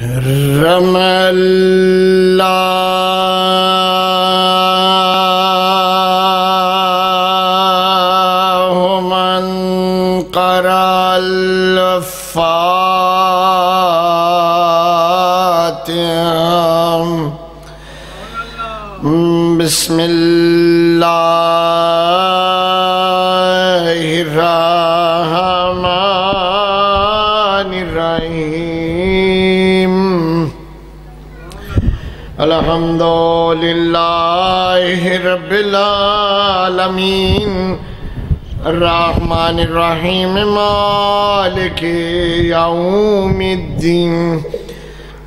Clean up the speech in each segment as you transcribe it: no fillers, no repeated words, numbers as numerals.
کرم اللہ من قرأ الفاتحة بسم الله الرحمن الرحيم الحمد لله رب العالمين الرحمن الرحيم مالك يوم الدين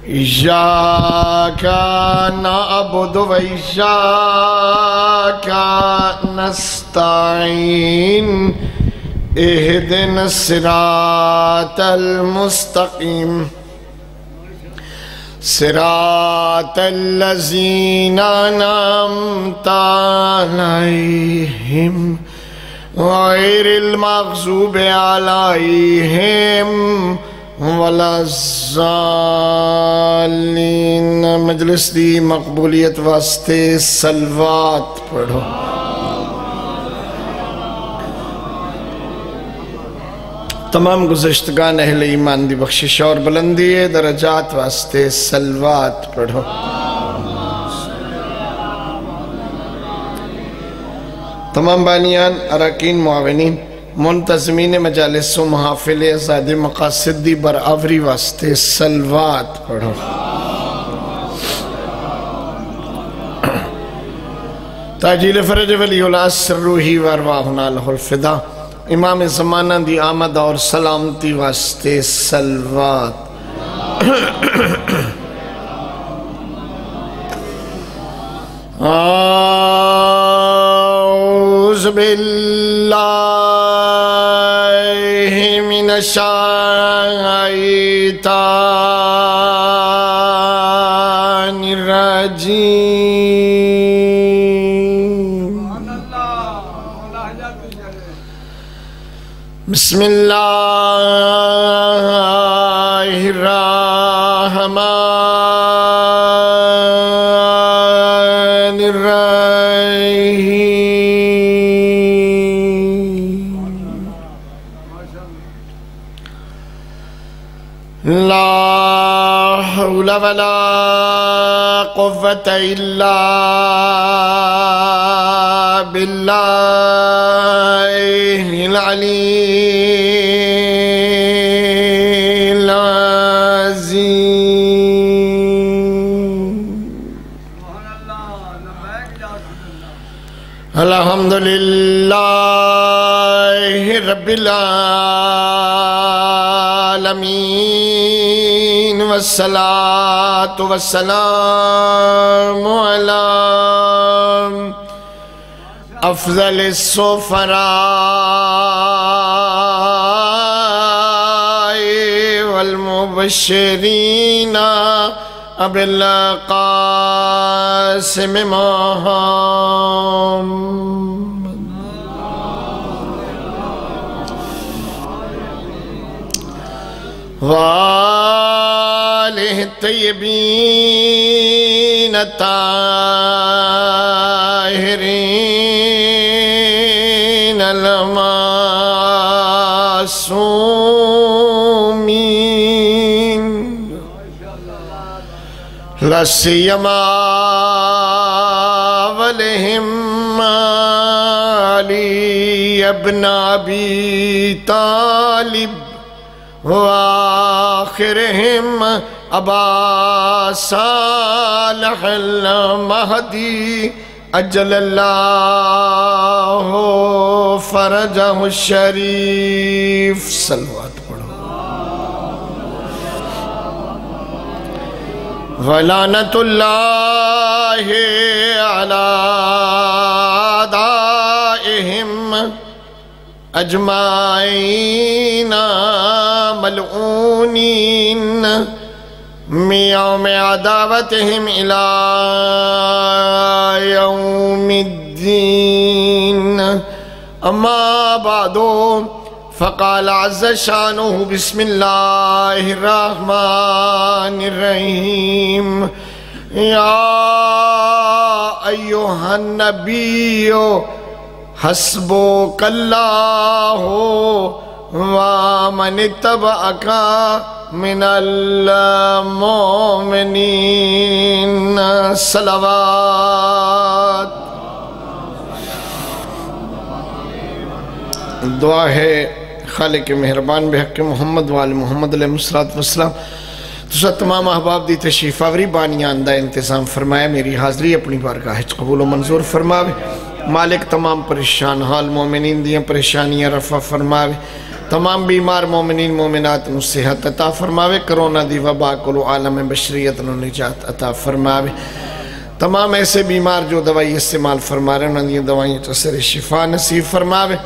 إياك نعبد وإياك نستعين اهدنا الصراط المستقيم صراط الذين أنعمت عليهم غير المغضوب عليهم ولا الضالين۔ مجلس دی مقبولیت واسطے صلوات پڑھو۔ تمام گزشتگان اہل ایمان دی بخشش اور بلندی درجات واسطے صلوات پڑھو۔ تمام بانیان، اراکین، معاونین، منتظمین مجالس و محافل ازاد مقاصد دی برآوری واسطے صلوات پڑھو۔ تاجیل فرج ولی العصر روحی وارواحنا لہ الفدا امام زمانہ دی آمد اور سلامتی واسطے صلوات۔ اعوذ باللہ من الشیطان الرجیم۔ بسم اللہ الرحمن الرحیم۔ لا حول ولا قوة إلا بالله العلي العظيم۔ الحمد لله رب العالمين والصلاة والسلام على أفضل السفراء والمبشرين أبي القاسم محمد وآله الطيبين الطاهرين المعصومين لا سيما ولهم علي ابن أبي طالب وآخرهم أبا صالح المهدي أجل الله فرجه الشريف۔ صلوات پڑھو۔ ولعنة الله على أعدائهم أجمعين ملعونين من يوم عداوتهم إلى يوم الدين۔ أما بعد فقال عز شانه بسم الله الرحمن الرحيم يا أيها النبي حسبك الله ومن اتبعك من المؤمنين صلوات. دعا ہے خالق مہربان بحق محمد وآل محمد علیہ السلام. تو تمام احباب دی تشریف آوری بانیان دا انتظام فرمایا. میری حاضری اپنی بارگاہ قبول و منظور فرماوے. مالک تمام پریشان حال مومنین دیاں پریشانیاں رفع فرماوے. تمام بیمار مومنین مومنات نو صحت عطا فرماوے. کرونا دی وبا کلو عالم بشریت نو نجات عطا فرماوے. تمام ایسے بیمار جو دوائی استعمال فرما رہے انہوں نے دوائیوں تو سر شفا نصیب فرماوے.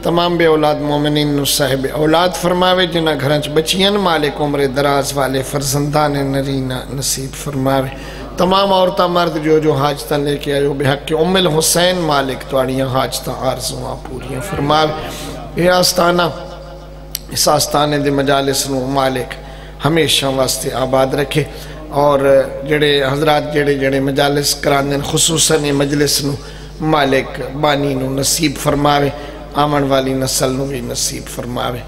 تمام بے اولاد مومنین نو صاحب اولاد فرماوے. جنہ گھرانچ بچیاں مالک عمر دراز والے فرزندان نرینہ نصیب فرماوے. تمام عورتہ مرد جو حاجتہ لے کے آئے بحق ام الحسین مالک توڑیاں حاجتہ آرزوਆਂ پوریاں فرماوے. اس آستانے دے مجالس نو مالک ہمیشہ واسطے آباد رکھے. اور جڑے حضرات جڑے مجالس کراندن خصوصاً مجلس نو مالک بانی نو نصیب فرماوے. آمن والی نسل نو بھی نصیب فرماوے.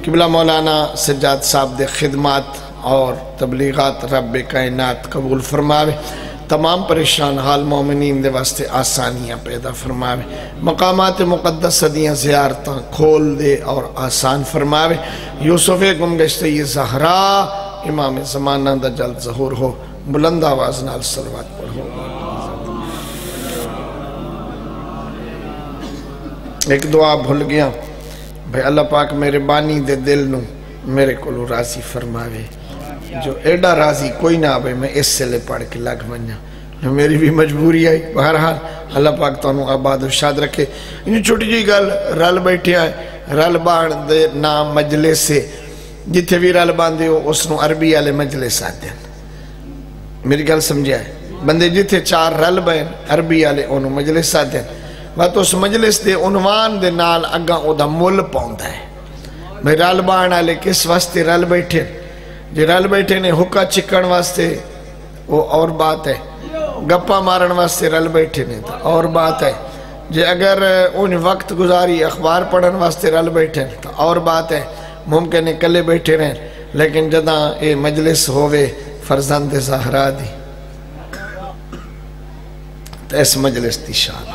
قبلہ مولانا سجاد صاحب دے خدمات اور تبلیغات رب کائنات قبول فرماوے. تمام پریشان حال مومنین دے واسطے آسانیاں پیدا فرماوے. مقامات مقدس دیاں زیارتاں کھول دے اور آسان فرماوے. یوسف گمگشتہ یہ زہرا امام زمانہ دا جلد ظہور ہو. بلند آواز نال صلوات پڑھو. ایک دعا بھول گیا بھائی اللہ پاک میرے بانی دے دل نو میرے کو راضی فرماوے. جو ایڈا راضی کوئی نہ آبے میں اس سے لے پڑھ کے لگ بنیا. میری بھی مجبوری آئی. بہرحال اللہ پاک تو انہوں آباد و شاد رکھے. انہوں چھوٹی جی گل رل بیٹھے آئے. رل بان دے نام مجلس سے جتھے بھی رل باندے ہو اس نو عربی آلے مجلس آتے ہیں. میری گل سمجھا ہے. بندے جتھے چار رل بین عربی آلے انہوں مجلس آتے ہیں. بات اس مجلس دے عنوان دے نال اگاں او دا مل پاؤندا ہے. بھئی رل بان آلے کس واسطے رل بیٹھے جی رل بیٹھے نے حکا چکن واسطے وہ اور بات ہے. گپا مارن واسطے رل بیٹھے نے اور بات ہے. جی اگر ان وقت گزاری اخبار پڑھن واسطے رل بیٹھے تو اور بات ہے. ممکن ہے کلے بیٹھے رہیں لیکن جداں اے مجلس ہوئے فرزند زہرا دی تو اس مجلس دی شان.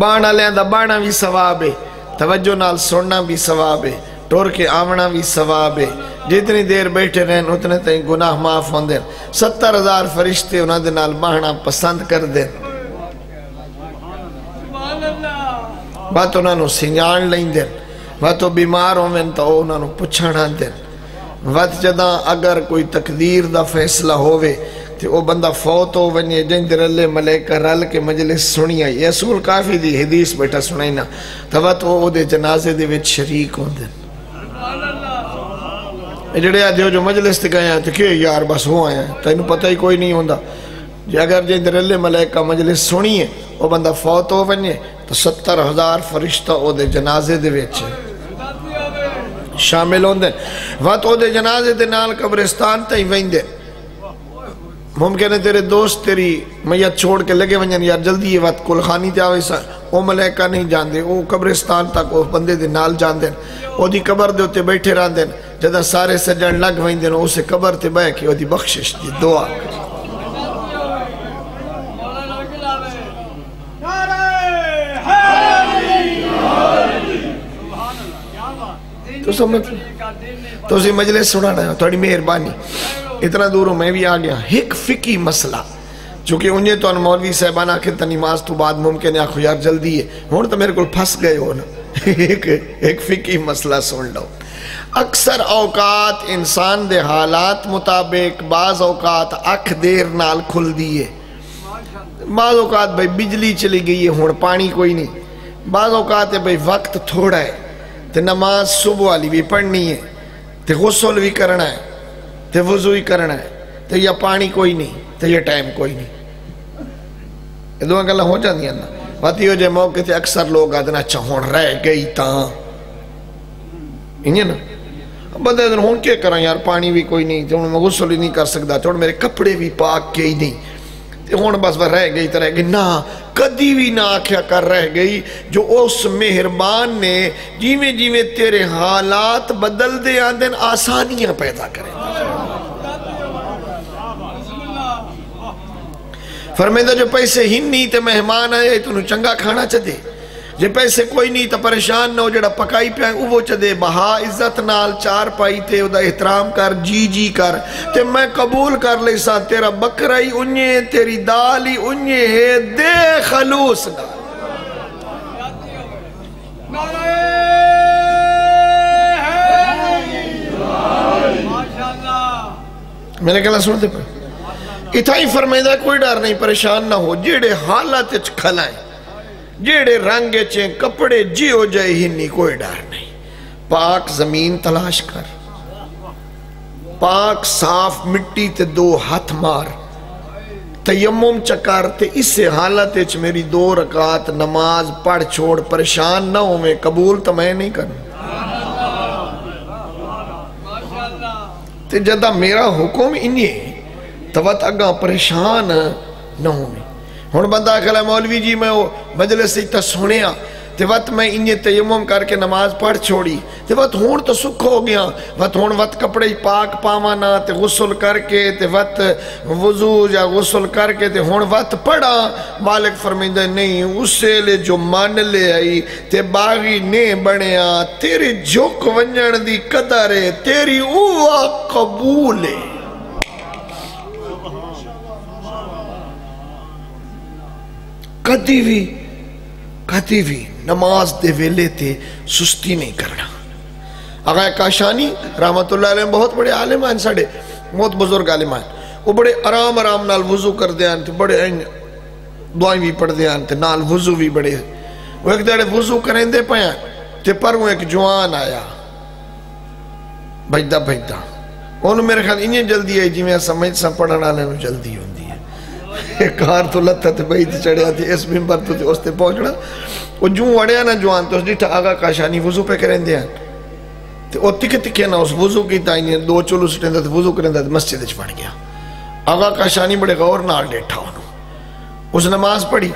بانا لیندہ بانا بھی ثواب ہے. توجہ نال سننا بھی ثواب ہے. ٹور کے آمنا بھی ثواب ہے. جتنی دیر بیٹھے رہیں اتنے تین گناہ معاف ہوں دیں. 70,000 فرشتے انہوں دے نال باہنا پسند کر دیں. بات انہوں نے سنجان لیں دیں. بات بیمار ہوں تو انہوں نے پچھانا دیں. بات جداں اگر کوئی تقدیر دا فیصلہ ہوئے تو وہ بندہ فوت ہو ونیے جن رلے ملیکہ رل کے مجلس سنی آئی. یہ اصول کافی دی حدیث بیٹا سنائی نا. تو بات وہ دے جنازے دے وچ شریک ہوں دیں. جڑے آدھے ہو جو مجلس تے گئے ہیں تو کیوں یار بس ہو آئے ہیں تو انہوں پتہ ہی کوئی نہیں ہوندہ. جی اگر جن رلے ملیکہ مجلس سنی ہے وہ بندہ فوت ہو ونیے تو 70,000 فرشتہ او دے جنازے دے وچ شامل ہوں دیں. وقت او دے جنازے دے نال قبرستان تے ہی وہیں دیں. ممکن ہے تیرے دوست تیری میت چھوڑ کے لگے ونجن یار جلدی یہ وقت کل خانی تے آوے سا او ملیکہ نہیں جان دے. او قبرستان تک او بندے دے نال جان دیں. او دی قبر دے ہوتے بیٹھے رہن دیں. جدہ سارے سجن لگ وہیں دیں اسے قبر تے بے کے او دی بخشش دی دعا کریں. تو سمجھ تو اسی مجلس سنانا ہے. تھوڑی مہربانی اتنا دوروں میں بھی آ گیا. ایک فقہی مسئلہ چونکہ انہیں تو مولوی صاحبان آخر تا نماز تو بعد ممکن ہے آخو یار جلدی ہے ہون تو میرے کو پھنس گئے ہو نا. ایک فقہی مسئلہ سن لو. اکثر اوقات انسان دے حالات مطابق بعض اوقات اکھ دیر نال کھل دیئے. بعض اوقات بھئی بجلی چلی گئی ہے ہون پانی کوئی نہیں. بعض اوقات ہے بھئی وقت تھوڑا ہے تے نماز صبح والی بھی پڑھنی ہے تے غسل بھی کرنا ہے تے وضو ہی کرنا ہے تے یا پانی کوئی نہیں تے یہ ٹائم کوئی نہیں. یہ دو گلہ ہو جاتی ہیں نا. باتی ہو جائے موقع تے اکثر لوگ آدھنا چاہون رہ گئی تاں انہیں نا بندے دن ہون کے کریں یار پانی بھی کوئی نہیں تو میں غسل ہی نہیں کر سکتا تو میرے کپڑے بھی پاک کے ہی نہیں ہون بس وہ رہ گئی تو رہ گئی نا کدی بھی نہ آکھیا کر رہ گئی جو اس مہربان نے جیویں جیویں تیرے حالات بدل دے آندن آسانیاں پیدا کریں فرمیدہ جو پیسے ہی نہیں تے مہمان آئے تو انہوں چنگا کھانا چا دے جے پیسے کوئی نہیں تا پریشان نہ ہو جڑا پکائی پہ آئیں وہ چا دے بہا عزت نال چار پائی تے او دا احترام کر جی جی کر تے میں قبول کر لے سا تیرا بکرائی انہیں تیری دالی انہیں ہے دے خلوص نال میں نے کہنا سنتے پر اتھائی فرمائدہ کوئی ڈر نہیں پریشان نہ ہو جیڑے حالات اچھ کھلائیں جیڑے رنگے چیں کپڑے جی ہو جائے ہی نہیں کوئی ڈر نہیں پاک زمین تلاش کر پاک صاف مٹی تے دو ہاتھ مار تیمم چکر تے اس سے حالت اچھ میری 2 رکعت نماز پڑھ چھوڑ پریشان نہ ہو میں قبول تو میں نہیں کروں تے جدہ میرا حکم انہیں توت اگاں پریشان نہ ہوں میں ہون بندہ کہلا مولوی جی میں مجلس سے تا سنیا تے وقت میں انہیں تیمم کر کے نماز پڑھ چھوڑی تے وقت ہون تو سکھ ہو گیا وقت ہون وقت کپڑے پاک پامانا تے غسل کر کے تے وقت وضو یا غسل کر کے تے ہون وقت پڑھا مالک فرمیندہ نہیں اسے لے جو مان لے آئی تے باغی نے بڑھیا تیرے جھک ونجن دی قدر ہے تیری اوہ قبول ہے کدی بھی نماز دے ویلے تے سستی نہیں کرنا آقا کاشانی رحمت اللہ علیہ بہت بڑے عالم ہیں ساڑے بہت بزرگ عالم ہیں وہ بڑے آرام نال وضو کر دیا تے بڑے دعائیں بھی پڑھ دیا تے نال وضو بھی بڑے وہ ایک دڑے وضو کریں دے پایا تے پر وہ ایک جوان آیا بھجدہ انہوں میرے خیال انہیں جلدی ہے جی میں سمجھ سا پڑھنا لینا جلدی ہوندی ہے ایک کار تو لتا تھے بھائی تھی چڑھیا تھی اس ممبر تو تھی اس تے پہنچنا وہ جوں وڑیا نا جوان تو اس دیٹھا آگا کاشانی وضو پہ کریں دیا تے وہ تکے نا اس وضو کی تائنی 2 چلو سٹیں دا وضو کریں دا مسجد اچھ پڑھ گیا آگا کاشانی بڑے غور نال ڈیٹھا انہوں اس نماز پڑھی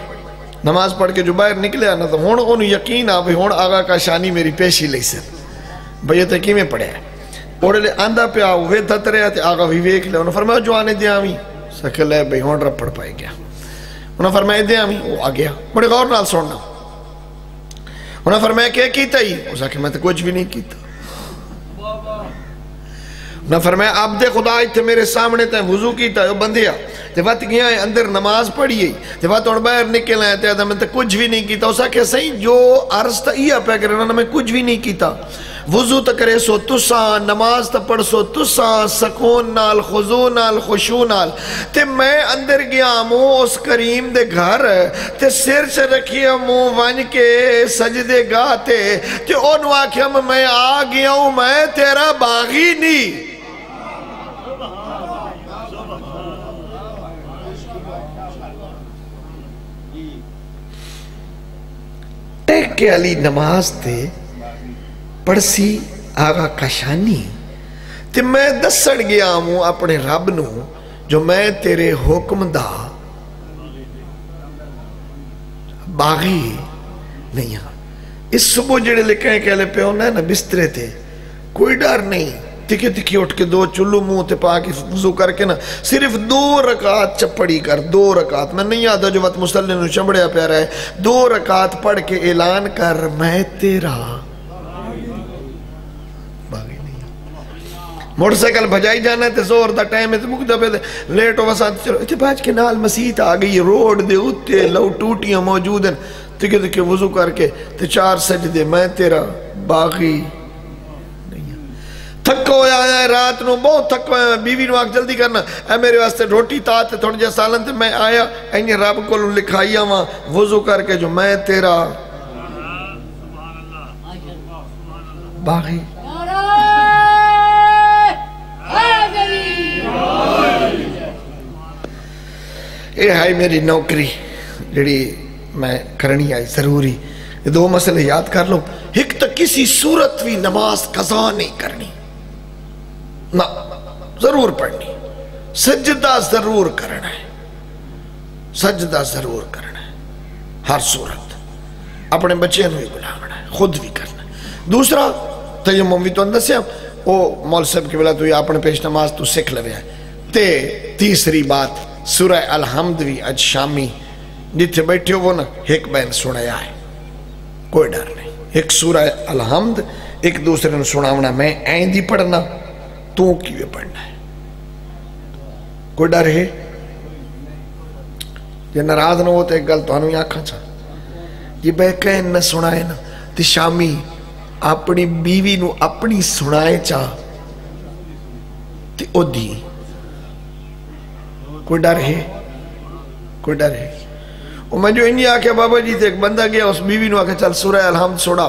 نماز پڑھ کے جو باہر نکلے آنا تو ہون انہوں یقین آ بھی ہون آگا کاشانی میری پیشی لئی سے بھئی تے کی میں پڑھے ہیں اوڑے لے آندہ پہ آؤ وہ دھت رہے تے آگا بھی ویک لے انہوں فرمایا جو آنے دیا ہمیں سکل ہے بھئی ہون رب پڑھ پائے گیا انہوں فرمایا دیا ہمیں وہ آ گیا بڑے غور نال سوڑنا انہوں فرمایا کیا کیتا ہی اس آکے میں تو کچھ بھی نہیں کیتا انہوں فرمایا عبد خدا تھے میرے سامنے تھے وضو کیتا ہے بندیا تے وقت گیا ہے اندر نماز پڑھی ہے تے وقت اور باہر نکل آئے تھے میں تو کچھ بھی نہیں کیتا اس آکے صحیح جو عرض تا یہ پہ کرنا میں کچھ بھی نہیں کیتا وضو تا کرے سو تساں نماز تا پڑھ سو تساں سکون نال خضو نال خشو نال تے میں اندر گیا مو اس کریم دے گھر تے سر سے رکھیا مو ون کے سجدے گاتے تے انہوں آکھیا میں آ گیا ہوں میں تیرا باغی نہیں ٹیک کے علی نماز تے پڑسی آغا کاشانی تے میں دسڑ گیا ہوں اپنے رب نو جو میں تیرے حکم دا باغی نہیں ہاں اس صبح جڑے لکھیں کہلے پہ ہونا ہے نا بسترے تھے کوئی ڈر نہیں تکی اٹھ کے 2 چلو منہ تے پاکی وضو کر کے نا صرف 2 رکعت چپڑی کر 2 رکعت میں نہیں آدھا جو وقت مسلح نے چمڑیا پیارا ہے 2 رکعت پڑھ کے اعلان کر میں تیرا باغی نہیں موٹر سائیکل بھجائی جانا ہے تے زور دا ٹائم ہے تے مکدہ پہ لیٹ ہو وسات چلو اتنے باج کے نال مسیح آ گئی روڈ دے اتے لو ٹوٹیاں موجود ہیں تکی وضو کر کے تے 4 سجدے میں تیرا باغی تھکو ہویا ہے رات نو بہت تھکو ہویا ہے بیوی نو آگ جلدی کرنا اے میرے واسطے روٹی تاتے تھوڑ جا سالن تے میں آیا اینی رب کو لکھائی ہوا وضو کر کے جو میں تیرا باغی اے ہائی میری نوکری جڑی میں کرنی آئی ضروری یہ دو مسئلے یاد کر لو. ایک تو کسی صورت بھی نماز قضا نہیں کرنی، نہ ضرور پڑھنی. سجدہ ضرور کرنا ہے، سجدہ ضرور کرنا ہے ہر صورت. اپنے بچے نو بھی بلاونا ہے، خود بھی کرنا ہے. دوسرا تیمم بھی تو اندر سے وہ مول صاحب کی بلا تو یہ اپنے پیش نماز تو سکھ لوے ہے. تے تیسری بات سورہ الحمد بھی اج شامی جتھے بیٹھے ہو وہ نا ایک بین سنایا ہے، کوئی ڈر نہیں. ایک سورہ الحمد ایک دوسرے نے سناونا، میں این دی پڑھنا تو کیوے پڑھنا ہے، کوئی ڈر ہے؟ یہ ناراض نہ ہوتا ایک گل تو ہنو یہاں کھا چاہ یہ بے کہیں نہ سنائے نا تی شامی اپنی بیوی نو اپنی سنائے چاہ تی او دی. کوئی ڈر ہے؟ کوئی ڈر ہے؟ اور میں جو انہی آکے بابا جی تھے ایک بندہ گیا اس بیوی نو آکے چل سورہ الحمد سنا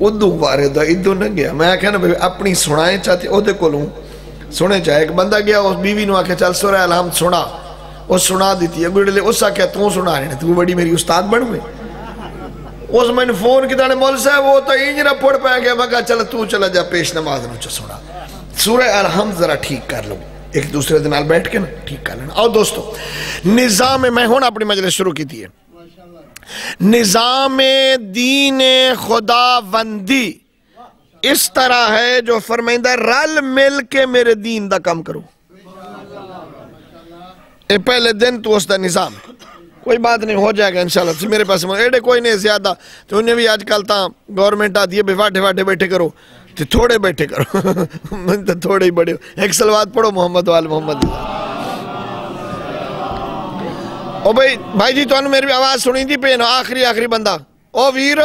ادھو بارے دا ادھو نہ گیا. میں آکے نا اپنی سنائے چاہتے او دے کو لوں سنے چاہے. ایک بندہ گیا اس بیوی نو آکے چل سورہ الحمد سنا، وہ سنا دیتی ہے. گوڑے اس آکے تو سنا رہے تو بڑی میری استاد بڑھ گئے. اس میں نے فون کی دانے مول صاحب وہ تو انجرہ پڑھ پائے گیا. میں کہا چل تو چلا جا پیش نماز نو چا سنا. سورہ الحمد ذرا ٹھیک کر لو، ایک دوسرے دنال بیٹھ کے نا ٹھیک کر لینا. اور دوستو نظام میں ہونا اپنی مجلس شروع کی تھی ہے. نظام دین خدا وندی اس طرح ہے جو فرمائندہ رل مل کے میرے دین دا کم کرو. اے پہلے دن تو اس دا نظام ہے، کوئی بات نہیں ہو جائے گا انشاءاللہ. میرے پاس ایڈے کوئی نہیں زیادہ تو انہیں بھی آج کل تا گورنمنٹ آتی ہے واٹے واٹے بیٹھے کرو تو تھوڑے بیٹھے کرو تو تھوڑے ہی بڑے. ایک سلوات پڑھو محمد وال محمد. او بھائی جی تو انہوں میری آواز سنی دی پہ نا آخری بندہ او ویر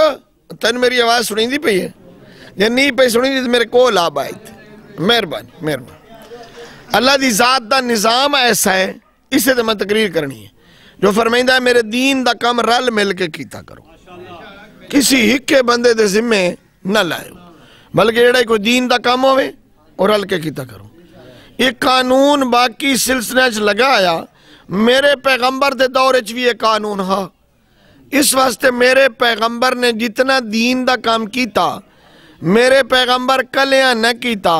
تن میری آواز سنی دی پہ ہے یا نہیں پہ سنی دی تو میرے کول آب آئی تھی. مہربانی. اللہ دی ذات دا نظام ایسا ہے، اسے تو میں تقریر کرنی ہے جو فرمائندہ ہے میرے دین دا کم رل مل کے کیتا کرو، کسی ہکے بندے دے ذمہ نہ لائے بلکہ ایڈا کوئی دین دا کم ہوئے اور رل کے کیتا کرو. یہ قانون باقی سلسلہ چ لگایا میرے پیغمبر دے دور چ بھی یہ قانون ہاں. اس واسطے میرے پیغمبر نے جتنا دین دا کام کیتا میرے پیغمبر کلیاں نہ کیتا.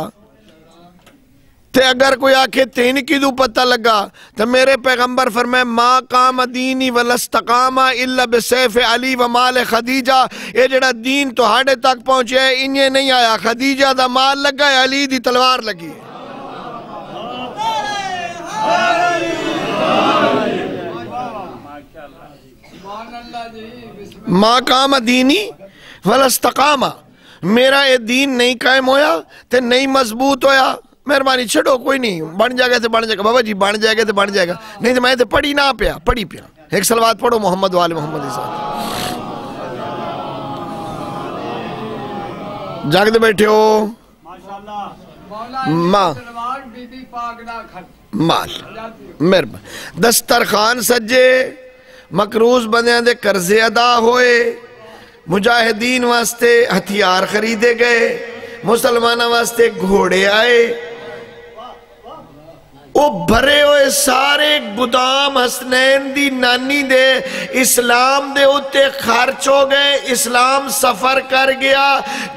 تے اگر کوئی آکھے تین کی دو پتہ لگا تو میرے پیغمبر فرمائے ما قام دینی ولستقام الا بسیف علی و مال خدیجہ. یہ جڑا دین تو ہاڑے تک پہنچے ہے انہیں نہیں آیا، خدیجہ دا مال لگا ہے، علی دی تلوار لگی ہے. ما قام دینی ولستقام، میرا یہ دین نہیں قائم ہویا تے نہیں مضبوط ہویا. مہربانی چھڑو کوئی نہیں بن جائے گا تو بن جائے گا بابا جی، بن جائے گا تو بن جائے گا، نہیں تو میں تو پڑھی نہ پیا پڑھی پیا. ایک سلوات پڑھو محمد وال محمد صاحب. جاگتے بیٹھے ہو مال مہربانی. دسترخوان سجے، مقروض بندیاں دے قرضے ادا ہوئے، مجاہدین واسطے ہتھیار خریدے گئے، مسلمانہ واسطے گھوڑے آئے، وہ بھرے ہوئے سارے گدام حسنین دی نانی دے اسلام دے اتے خرچ ہو گئے. اسلام سفر کر گیا،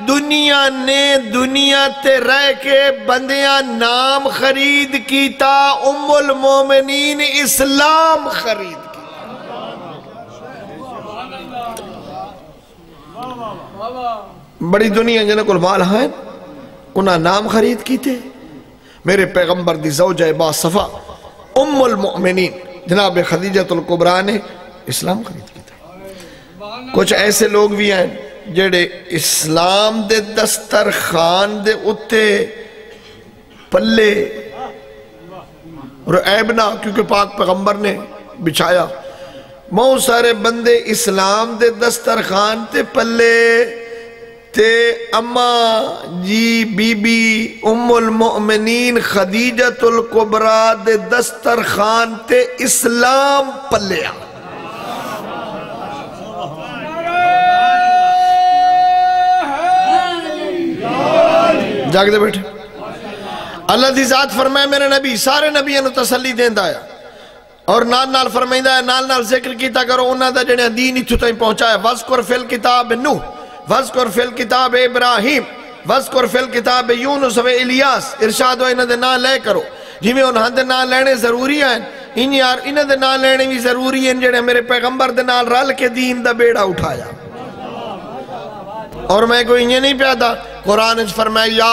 دنیا نے دنیا تے رہ کے بندیاں نام خرید کیتا، ام المومنین اسلام خرید کیتا. بڑی دنیا جنہیں کل مال ہیں انہاں نام خرید کیتے. میرے پیغمبر دی زوجہ با صفا ام المؤمنین جناب خدیجۃ الکبریٰ نے اسلام خرید کیتا. کچھ ایسے لوگ بھی ہیں جڑے اسلام دے دسترخوان دے اتے پلے اور عیبنا کیونکہ پاک پیغمبر نے بچھایا. بہت سارے بندے اسلام دے دسترخوان تے پلے تے اماں جی بی بی ام المؤمنین خدیجۃ الکبریٰ دے دسترخوان تے اسلام پلیا. جاگتے بیٹھے. اللہ دی ذات فرمائے میرے نبی سارے نبیوں نے تسلی دیندہ آیا. اور نال فرمائندہ ہے نال ذکر کیتا کرو انہاں دا جنہیں دین اتھو تائیں پہنچا ہے وَذْكُرْ فِي الْكِتَابِ نُوح وَذْكُرْ فِي الْكِتَابِ ابراہیم وَذْكُرْ فِي الْكِتَابِ یونس و الیاس ارشاد و انہاں دے نام لے کرو جی میں انہاں دے نام لینے ضروری ہیں انہاں دے نام لینے بھی ضروری ہیں جنہیں میرے پیغمبر دے نام رل کے دین دا بیڑا اٹھایا اور میں کوئی یہ نہیں پیادا قرآن اس فرمائے یا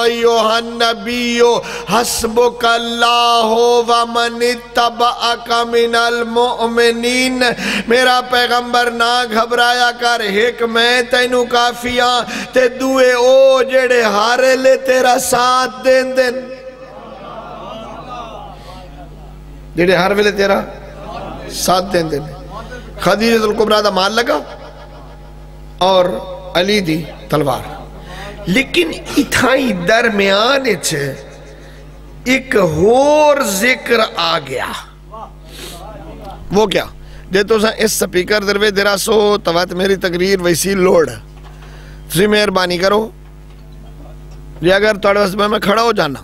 ایوہ النبیو حسبک اللہ ومن اتبعک من المؤمنین میرا پیغمبر نہ گھبرایا کر ایک میں تینو کافیاں تے دوئے او جڑے ہارے لے تیرا ساتھ دین دین جڑے ہر ویلے تیرا ساتھ دین دین خدیجہ الکبریٰ دا مال لگا اور علی دی تلوار لیکن اتھائی درمیان ایک اور ذکر آ گیا وہ کیا جے تو اس سپیکر دروے درا سو توات میری تقریر ویسی لوڑ تسی مہربانی کرو یہ اگر توڑے واسطے میں کھڑا ہو جانا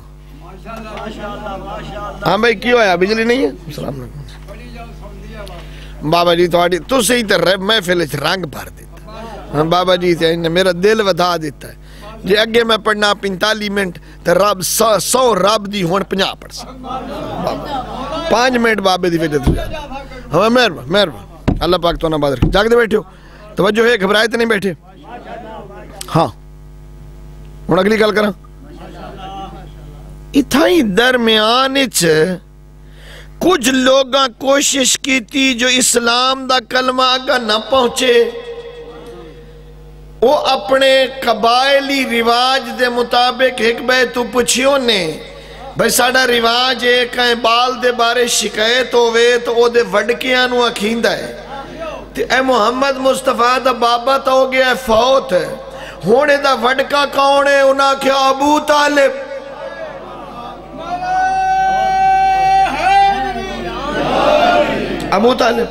ہاں بھائی کیوں آیا بجلی نہیں ہے السلام علیکم بابا جی تو سے ہی تر محفل رنگ بھر دیتا بابا جی سے میرا دل ودا دیتا ہے جی اگے میں پڑھنا 45 منٹ تو رب 100 رب دی ہون 50% 5 منٹ بابے دی وجہ تو جانا ہمیں مہربان اللہ پاک تو نہ بات رکھے جاگ دے بیٹھے ہو توجہ ہے گھبرائے تو نہیں بیٹھے ہاں ہوں اگلی گل کرا اتھائی درمیان کچھ لوگاں کوشش کی تھی جو اسلام دا کلمہ آگا نہ پہنچے وہ اپنے قبائلی رواج دے مطابق ایک بے تو پوچھیوں نے بھئی ساڑا رواج ہے کہیں بال دے بارے شکایت ہوئے تو او دے وڈکیاں نو اکھیندہ ہے تے اے محمد مصطفیٰ دا بابا تا ہو گیا ہے فوت ہے ہونے دا وڈکا کون ہے انہاں کیا ابو طالب ابو طالب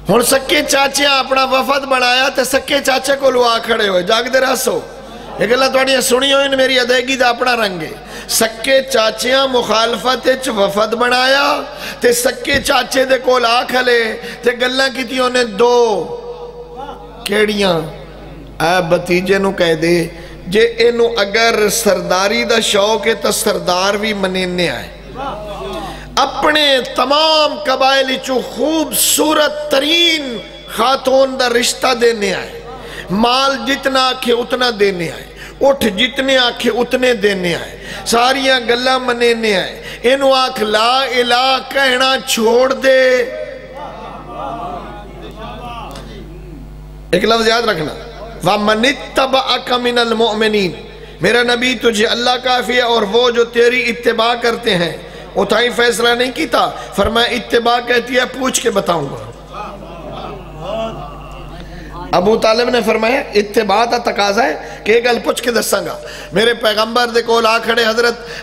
ہون سکے چاچے اپنا وفد بڑھایا تے سکے چاچے کو لوا کھڑے ہوئے جاگ دے راسو ایک اللہ توڑیاں سنی ہوئی میری ادائیگی دا اپنا رنگے سکے چاچیاں مخالفت وفد بڑھایا تے سکے چاچے دے کول آکھلے تے گلہ کی تھی انہیں 2 کیڑیاں اے بتیجے نو کہہ دے جے انو اگر سرداری دا شوق ہے تو سردار بھی منینے آئے اپنے تمام قبائلی چو خوبصورت ترین خاتون دا رشتہ دینے آئے مال جتنا آکھے اتنا دینے آئے اٹھ جتنے آکھے اتنے دینے آئے ساریاں گلہ منینے آئے انو آکھ لا الہ کہنا چھوڑ دے ایک لفظ یاد رکھنا وَمَنِ اتَّبَعَكَ مِنَ الْمُؤْمِنِينَ میرا نبی تجھے اللہ کافی ہے اور وہ جو تیری اتباع کرتے ہیں اتھائی فیصلہ نہیں کیتا فرمایا اتباع کہتی ہے پوچھ کے بتاؤں گا ابو طالب نے فرمایا اتباع تا تقاضا ہے کہ ایک گل پوچھ کے دساں گا میرے پیغمبر دے کول آ کھڑے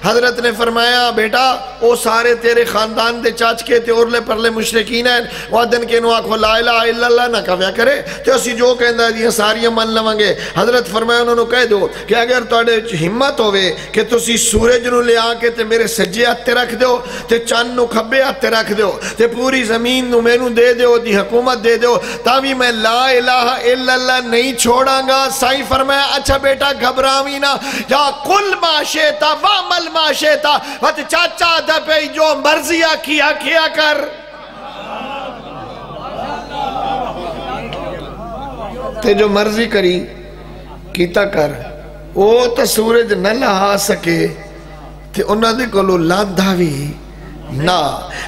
حضرت نے فرمایا بیٹا او سارے تیرے خاندان دے چاچ کے تے اورلے پرلے مشرکین ہیں وہ دن کے نو آکھو لا الہ الا اللہ نہ کہویا کرے تے اسی جو کہندا دیاں ساریاں من لواں گے حضرت فرمایا انہوں نے کہہ دو کہ اگر تواڈے ہمت ہوے کہ تسی سورج نو لے آ کے تے میرے سجے ہاتھ تے رکھ دیو تے چاند نو کھبے ہاتھ تے رکھ دیو تے پوری زمین نو مینوں دے دیو دی حکومت دے دیو تاوی میں لا الہ الا اللہ نہیں چھوڑاں گا سائیں فرمایا اچھا بیٹا گھبراوی نہ یا کل ما شیطا وعمل ما شیطا وقت چاچا دا پہ جو مرضیہ کیا کر تے جو مرضی کری کیتا کر وہ تا سورج نہ لہا سکے تے انہاں دے کولو لاندھاوی نہ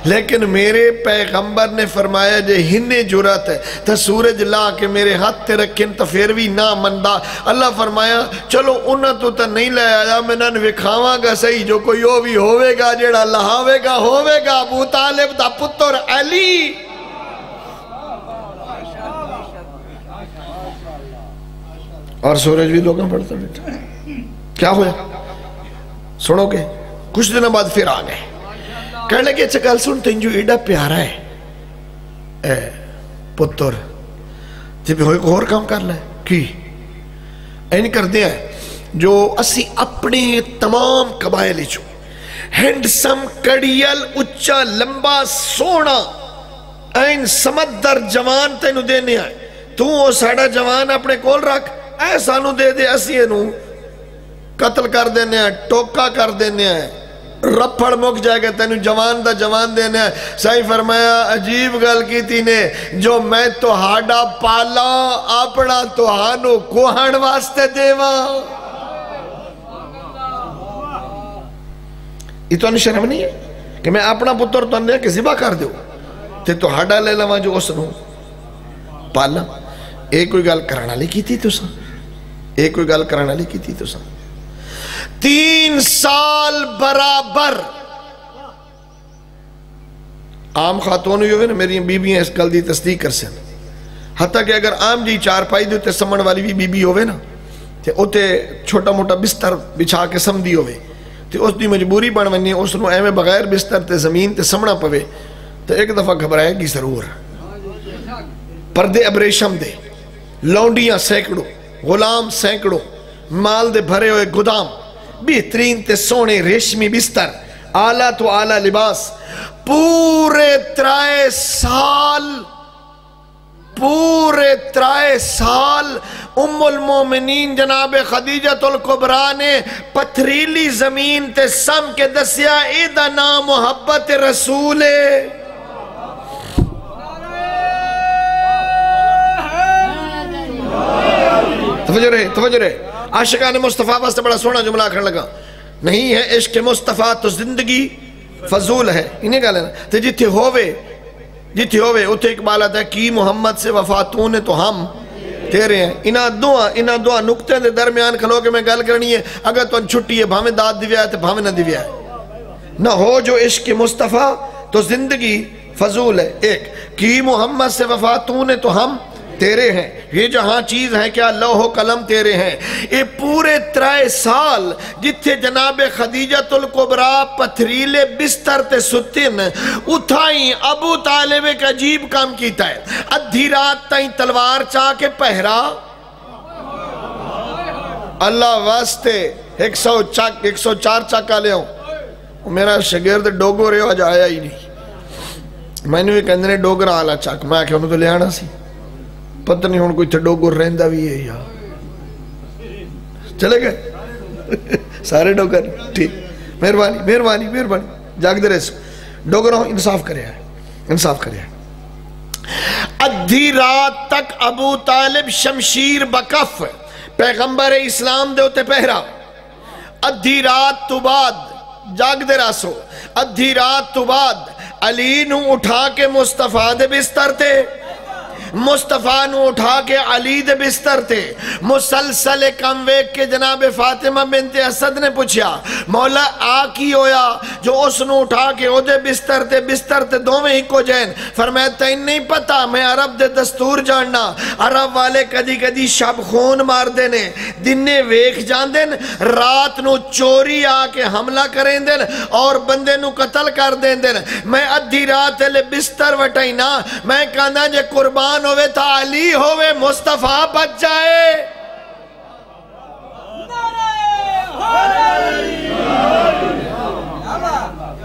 لیکن میرے پیغمبر نے فرمایا جے ہنے جرات ہے تا سورج لا کے میرے ہاتھ تے رکھیں تا پھر بھی نہ مندہ اللہ فرمایا چلو انہاں تو تا نہیں لے آیا میں نہ وکھاواں گا صحیح جو کوئی ہو بھی ہوئے گا جیڑا لہاوے گا ابو طالب دا پتر علی اور سورج بھی لوگاں پڑھتا بیٹا کیا ہویا سنو گے کچھ دنوں بعد پھر آ گئے کہنے لگے اچھا کل سن تنجو ایڈا پیارا ہے اے پتر جب ہوئے کو اور کام کر لائے کی این کر دیا ہے جو اسی اپنے تمام قبائلی چو ہینڈسم کڑیل اچھا لمبا سونا این سمندر جوان تینو دینے آئے تو وہ ساڑا جوان اپنے کول رکھ ایسا نو دے دے اسی انو قتل کر دینے آئے ٹوکا کر دینے آئے رپڑ مک جائے گا تینو جوان دا جوان دینے آئے صحیح فرمایا عجیب گل کی تھی نے جو میں تو ہاڑا پالا اپنا تو ہانو کوہن واسطے دیوا یہ تو انہیں شرم نہیں ہے کہ میں اپنا پتر تو انہیں کہ ذبح کر دیو تے تو ہاڑا لے لواں جو اس نو پالا ایک کوئی گل کرانا لی کی تھی تو سا ایک کوئی گل کرانا لی کی تھی تو سا 3 سال برابر عام خاتون ہوئی ہوئے نا میری بی بی ہیں اس گل دی تصدیق کر سن حتیٰ کہ اگر عام جی 4 پائی دی ہوتے سمن والی بھی بی بی ہوئے نا تے ہوتے چھوٹا موٹا بستر بچھا کے سم دی ہوئے تے اس دی مجبوری بن ونی اس نو ایمیں بغیر بستر تے زمین تے سمنا پوے تو ایک دفعہ گھبرائے گی ضرور پردے ابریشم دے لونڈیاں سینکڑوں غلام سینکڑوں مال دے بھرے ہوئے گدام بہترین تے سونے ریشمی بستر آلہ تو آلہ لباس پورے 3 سال ام المومنین جناب خدیجۃ الکبریٰ نے پتھریلی زمین تے سم کے دسیا ایدہ نام محبت رسول توجہ رہے عاشقان مصطفیٰ واسطے بڑا سونا جملہ کرنے لگا نہیں ہے عشق مصطفیٰ تو زندگی فضول ہے انہیں کہا لینا تو جتھے ہوئے اتھے اقبال آتا ہے کی محمد سے وفاتوں نے تو ہم تیرے ہیں انہا دعا نکتے دے درمیان کھلو کے میں گل کرنی ہے اگر تو چھٹی ہے بھامیں داد دیویا ہے تو بھامیں نہ دیویا ہے نہ ہو جو عشق مصطفیٰ تو زندگی فضول ہے ایک کی محمد سے وفاتوں نے تو ہم تیرے ہیں یہ جہاں چیز ہے کیا لوح و قلم تیرے ہیں یہ پورے 3 سال جتھے جناب خدیجۃ الکبریٰ پتھریلے بستر تے ستن اتھائیں ابو طالب ایک عجیب کام کیتا ہے ادھی رات تائیں تلوار چاہ کے پہرا اللہ واسطے 104 چاکا لے ہوں میرا شگرد ڈوگو رہے ہو آج آیا ہی نہیں میں نے بھی کہندنے ڈوگرہ آلہ چاک میں آکے انہوں تو لے آنا سی پتہ نہیں ہون کوئی تھے ڈوگر رہندہ بھی ہے یا چلے گئے سارے ڈوگر ٹھیک مہربانی جاگ دے رہے سو ڈوگر ہوں انصاف کرے ہیں ادھی رات تک ابو طالب شمشیر بکف پیغمبر اسلام دے ہوتے پہرا ادھی رات تو بعد جاگ دے راسو ادھی رات تو بعد علی نو اٹھا کے مصطفیٰ دے بستر تے مصطفیٰ نو اٹھا کے علی دے بستر تے مسلسل کم ویک کے جناب فاطمہ بنت اسد نے پوچھیا مولا آ کی ہویا جو اس نو اٹھا کے او دے بستر تے دوویں ہی کو جین فرمایا تین نہیں پتا میں عرب دے دستور جاننا عرب والے کدی شب خون مار دینے دنے ویک جان دین رات نو چوری آ کے حملہ کریں دین اور بندے نو قتل کر دین میں ادھی رات لے بستر وٹائینا میں کہنا جے قربان ہوئے تا علی ہوئے مصطفیٰ بچ جائے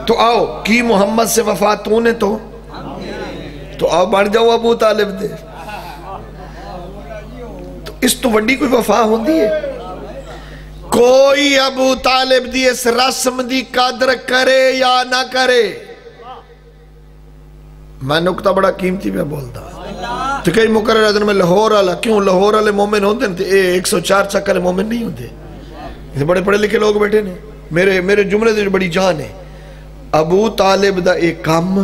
تو آؤ کی محمد سے وفاتوں نے تو آؤ بڑھ جاؤ ابو طالب دے تو اس تو وڈی کوئی وفا ہوندی ہے کوئی ابو طالب دی اس رسم دی قدر کرے یا نہ کرے میں نکتہ بڑا قیمتی میں بولتا تو کئی مقرر ادن میں لاہور آلہ کیوں لاہور آلے مومن ہوندے ہیں 104 چکر مومن نہیں ہوندے بڑے پڑھے لکھے لوگ بیٹھے نے میرے جملے دے بڑی جان ہے ابو طالب دا ایک کام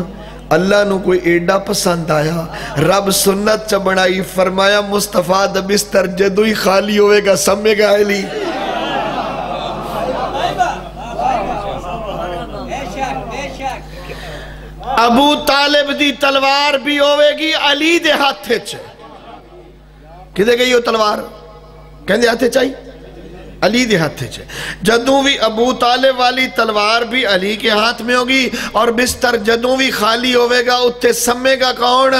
اللہ نو کوئی ایڈا پسند آیا رب سنت چا بڑائی فرمایا مصطفیٰ دا بستر جدوئی خالی ہوئے گا سمے گا علی ابو طالب دی تلوار بھی ہوئے گی علی دے ہاتھے چھے کدے گئی ہو تلوار کہندے ہاتھے چاہی علی دے ہاتھ چھے جدوں بھی ابو طالب والی تلوار بھی علی کے ہاتھ میں ہوگی اور بستر جدوں بھی خالی ہوئے گا اتھے سمے گا کون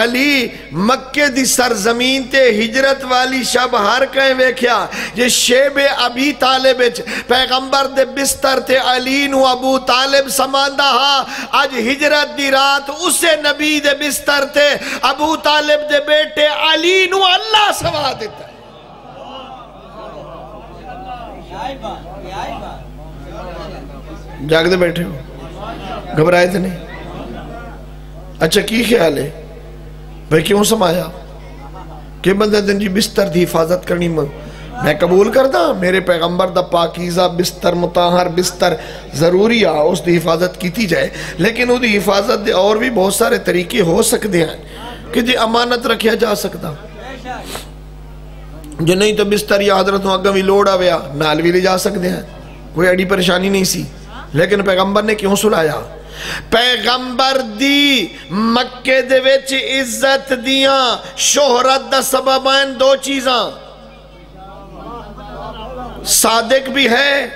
علی مکہ دی سرزمین تے ہجرت والی شب ہر کہیں ویکھیا یہ شیب ابی طالب پیغمبر دے بستر تے علی نو ابو طالب سماندہ ہا آج ہجرت دی رات اسے نبی دے بستر تے ابو طالب دے بیٹے علی نو اللہ سوا دیتا ہے جاگ دے بیٹھے ہو گھبرائے تھے نہیں اچھا کی خیال ہے بھئی کیوں سمایا کہ بندہ دن جی بستر دی حفاظت کرنی میں قبول کردا میرے پیغمبر دا پاکیزہ بستر مطہر بستر ضروری آ اس دی حفاظت کیتی جائے لیکن وہ دی حفاظت دے اور بھی بہت سارے طریقے ہو سکتے ہیں کہ جی امانت رکھیا جا سکتا جو نہیں تو بستر یا حضرتوں اگم بھی لوڑا ویا نال بھی لے جا سکتے ہیں کوئی ایڈی پریشانی نہیں سی لیکن پیغمبر نے کیوں سلایا پیغمبر دی مکہ دے ویچ عزت دیاں شہرت دا سببین دو چیزاں صادق بھی ہے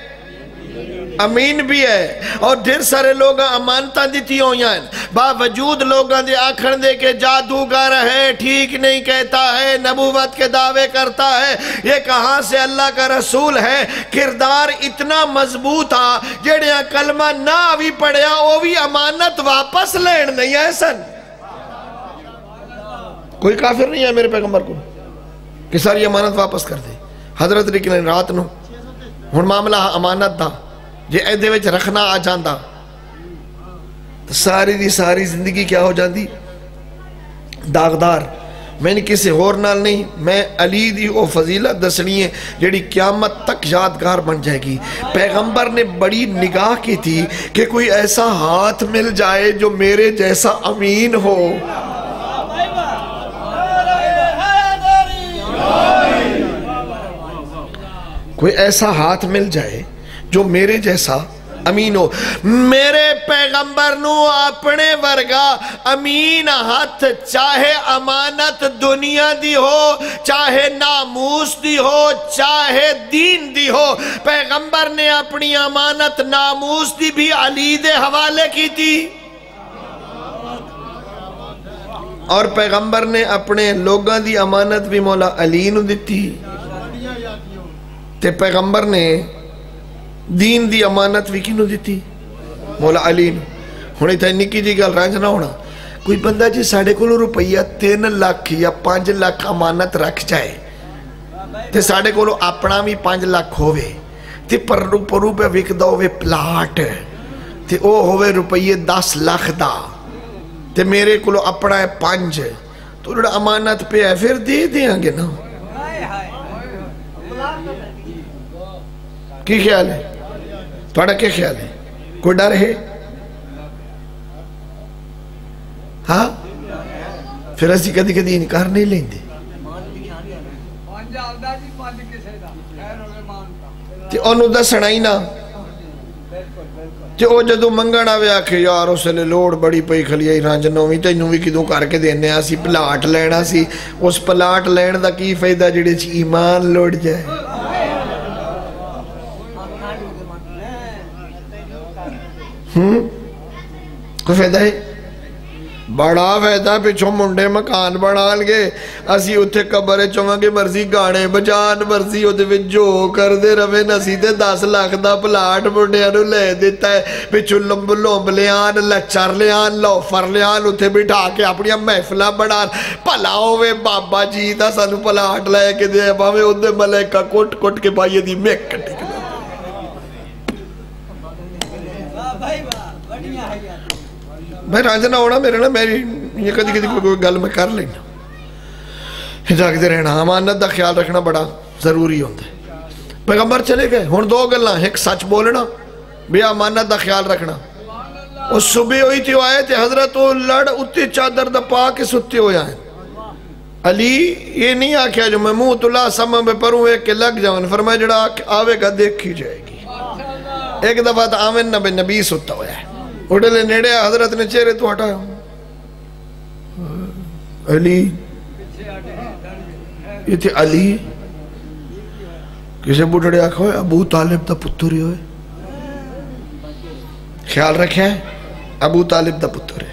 امین بھی ہے اور ڈھیر سارے لوگاں امانتہ دیتی ہوئی ہیں باوجود لوگاں دے آکھن دے کہ جادوگر ہے ٹھیک نہیں کہتا ہے نبوت کے دعوے کرتا ہے یہ کہاں سے اللہ کا رسول ہے کردار اتنا مضبوط تھا جڑیاں کلمہ نہ بھی پڑھیا وہ بھی امانت واپس لین نہیں ہے سن کوئی کافر نہیں ہے میرے پیغمبر کو کہ ساری امانت واپس کر دے حضرت لیکن رات نو ہن معاملہ امانت دا جے ایدے وچ رکھنا آ جاندہ تو ساری دی ساری زندگی کیا ہو جاندی داغدار میں نے کسی اور نال نہیں میں علی دی او فضیلت دسنی ہے جیڑی قیامت تک یادگار بن جائے گی پیغمبر نے بڑی نگاہ کی تھی کہ کوئی ایسا ہاتھ مل جائے جو میرے جیسا امین ہو کوئی ایسا ہاتھ مل جائے جو میرے جیسا امین ہو میرے پیغمبر نو اپنے ورگا امین ہاتھ چاہے امانت دنیا دی ہو چاہے ناموس دی ہو چاہے دین دی ہو پیغمبر نے اپنی امانت ناموس دی بھی علی دے حوالے کی تھی اور پیغمبر نے اپنے لوگاں دی امانت بھی مولا علی نو دیتی تے پیغمبر نے دین دی امانت بھی کینوں دیتی مولا علی نو ہونے تھا نکی جی گل رانج نہ ہونا کوئی بندہ جی ساڑھے کو روپیہ 3 لاکھ یا 5 لاکھ امانت رکھ جائے تے ساڑھے کو اپنا بھی 5 لاکھ ہوئے تے پر روپے وک دا ہوئے پلاٹ تے او ہوئے روپیہ 10 لاکھ دا تے میرے کو اپنا ہے 5 تو لڑا امانت پہ ہے پھر دے دیں گے نا کی خیال ہے تھوڑا کیا خیال ہے کوئی ڈر ہے ہاں پھر اسی کدی کدی انکار نہیں لیں دے تے انہوں دا سنائی نا تے او جدو منگن آوے آکھے یار اسے لے لوڑ بڑی پئی کھلیائی رانجنوی تے انہوں بھی کدوں کر کے دینے آسی پلاٹ لینا سی اس پلاٹ لین دا کی فائدہ جڑے چی ایمان لوڑ جائے کوئی فائدہ ہے بڑا فائدہ پچھو منڈے مکان بنا لگے اسی اتھے قبرے چونگے مرضی گانے بجان مرضی ہوتے بھی جو کر دے روے نسی تے 10 لاکھ دا پلاٹ منڈے انہوں لے دیتا ہے پچھو لمب لیان لچر لیان لوفر لیان اتھے بٹھا کے اپنی محفلہ بڑھان پلا ہوئے بابا جی دا سانو پلاٹ لے کے دے باوے اندے ملیکہ کٹ کے بھائی دی میک کٹے کے میں رانجنہ ہونا میرے نا میری یہ کدی کوئی گل میں کر لینا جاگتے رہنا امانت دا خیال رکھنا بڑا ضروری ہوتا ہے پیغمبر چلے گئے ہون 2 گلاں ایک سچ بولنا بھی امانت دا خیال رکھنا اس صبح ہوئی تھی آئے تھے حضرت لڑ اتی چادر دا پا کے ستے ہوئے آئے علی یہ نہیں آکھیا جو میں منہ تلا سمم پہ پروں ایک کے لگ جاؤں فرمایا جڑا آوے گا دیکھی جائے گی ایک دفعہ تا آمین نبی نبی ستا ہویا ہے اڑھلے نیڑے حضرت نے چہرے تو ہٹایا علی یہ تھے علی کسی بڑھڑے آکھا ہوئے ابو طالب دا پتر ہی ہوئے، خیال رکھیں ابو طالب دا پتر ہے۔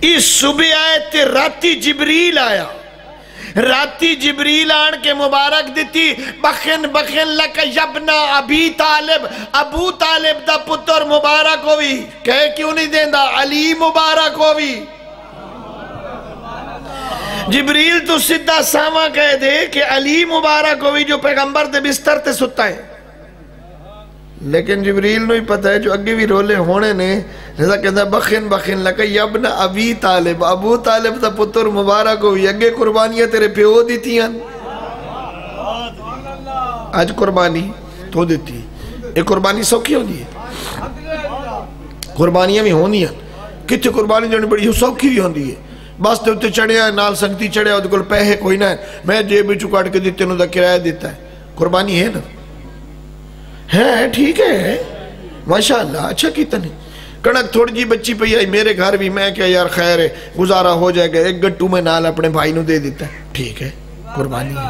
اس صبح آئے تے راتی جبریل آیا، راتی جبریل آن کے مبارک دیتی، بخن بخن لکا یبنا ابی طالب، ابو طالب دا پتر مبارک ہوئی، کہے کیوں نہیں دیندہ علی مبارک ہوئی۔ جبریل تو سدھا ساما کہہ دے کہ علی مبارک ہوئی جو پیغمبر دے بستر تے ستا ہے، لیکن جبریل نو ہی پتہ ہے جو اگے بھی رولے ہونے نے، جیسا کہتا ہے بخن بخن لکا یبن ابی طالب، ابو طالب دا پتر مبارک ہوئی، اگے قربانیاں تیرے پیو دیتی ہیں، آج قربانی تو دیتی ہے، ایک قربانی سوکھی ہو دی ہے، قربانیاں بھی ہونی ہیں، کتے قربانی جانے بڑی سوکھی بھی ہوں دی ہے، بس تے اتے چڑھے ہیں نال سنگتی چڑھے ہیں، کل پیہے کوئی نہ ہے، میں جیب بھی چکاٹ کے دیتے انہوں دا کرایہ دیتا ہے، قربانی ہے نا، ہے ٹھیک ہے ماشاءاللہ اچھا کیتا نہیں، کنک تھوڑی جی بچی پہ آئی میرے گھر بھی، میں کیا یار خیر ہے گزارا ہو جائے گا، ایک گٹو میں نال اپنے بھائی نو دے دیتا ہے، ٹھیک ہے قربانی ہے،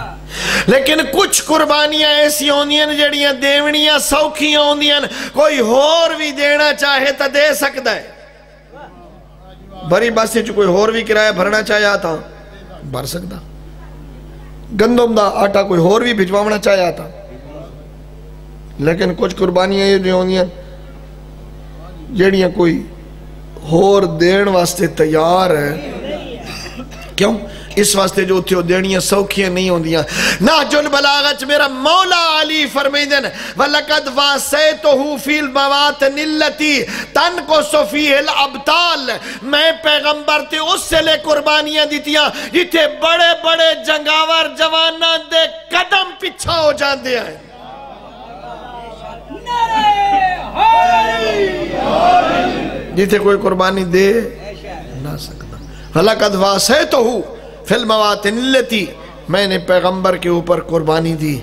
لیکن کچھ قربانیاں ایسی ہوندیاں جڑیاں دیونیاں سوکھیاں ہوندیاں، کوئی ہور بھی دینا چاہے تا دے سکتا ہے، بھری بس سے کوئی ہور بھی کرایہ بھرنا چاہے آتا بھر سکتا، گندم دا آٹا کوئی ہور بھی بھجوانا چاہے آتا، لیکن کچھ قربانیاں یہ جو ہوندیاں جڑیاں کوئی ہور دین واسطے تیار ہے، کیوں؟ اس واسطے جو تھے دینیاں سوکھیاں نہیں ہوندیاں۔ نہج البلاغت میرا مولا علی فرمیدن وَلَقَدْ وَاسَيْتُهُ فِي الْمَوَاطِنِ الَّتِي تَنْقُصُ فِيهِ الْأَبْطَالِ، میں پیغمبر تے اس سے لے قربانیاں دیتیاں جتھے بڑے بڑے جنگاور جواناں دے قدم پچھا ہو جاندے ہیں، جیتے کوئی قربانی دے نہ سکتا۔ وَلَقَدْ وَاسَيْتُهُ فِي الْمَوَاطِنِ الَّتِي، میں نے پیغمبر کے اوپر قربانی دی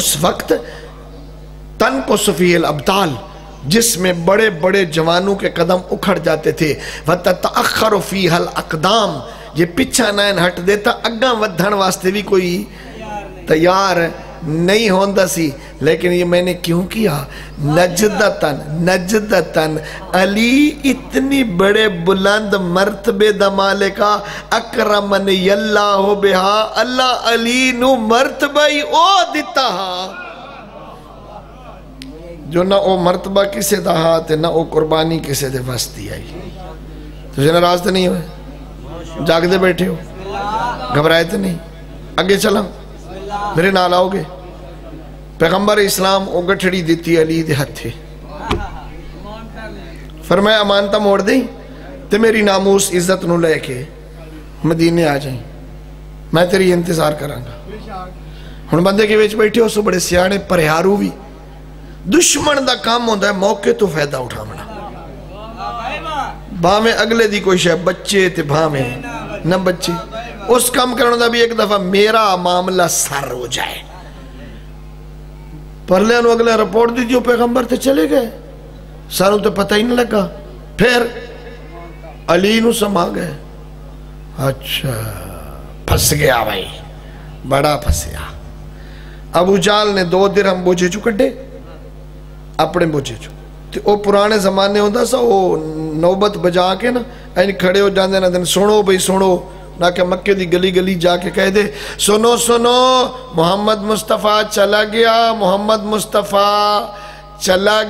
اس وقت تنقص فِيهِ الْأَبْطَالِ، جس میں بڑے بڑے جوانوں کے قدم اکھڑ جاتے تھے، وَتَتَأَخَّرُ فِيهَا الْأَقْدَامِ، یہ پچھا نائن ہٹ دیتا، اگاں ودھن واسطے بھی کوئی تیار نہیں ہوندہ سی، لیکن یہ میں نے کیوں کیا؟ نجدتاً علی اتنی بڑے بلند مرتبے دا مالکا، اکرمنی اللہ بہا، اللہ علی نو مرتبہ ہی او دیتا ہا، جو نہ او مرتبہ کسے دا ہاتھ ہے نہ او قربانی کسے دے وسطی آئی۔ تو جنہ راستے نہیں ہوئے، جاگ دے بیٹھے ہو، گھبرائے تو نہیں، آگے چلا میرے نال آؤ گے، پیغمبر اسلام او گٹھڑی دیتی علی دے ہتھے، فرمایا امانتا موڑ دیں تے میری ناموس عزت نو لے کے مدینے آ جائیں، میں تیری انتظار کرانگا۔ ہن بندے کے ویچ بیٹھے ہو سو بڑے سیانے پریارو بھی، دشمن دا کام ہوندہ ہے موقع تو فائدہ اٹھامنا، بھامیں اگلے دی کوئی شاید بچے تے بھامیں نہ بچے، اس کام کرنے دا بھی ایک دفعہ میرا معاملہ سر ہو جائے، پرلے انہوں اگلے رپورٹ دی جو پیغمبر تے چلے گئے، ساروں تے پتہ ہی نہیں لگا، پھر علی نو سما گئے، اچھا پھس گیا بھائی، بڑا پھسیا۔ ابو جال نے 2 درہم بوجھے چو کٹے، اپنے بوجھے چو، تے او پرانے زمانے ہوندہ سا، وہ نوبت بجا کے نا، این کھڑے ہو جاندے نا، دن سنو بھئی سنو، نہ کہ مکہ دی گلی گلی جا کے کہہ دے سنو سنو محمد مصطفیٰ چلا گیا، محمد مصطفیٰ چلا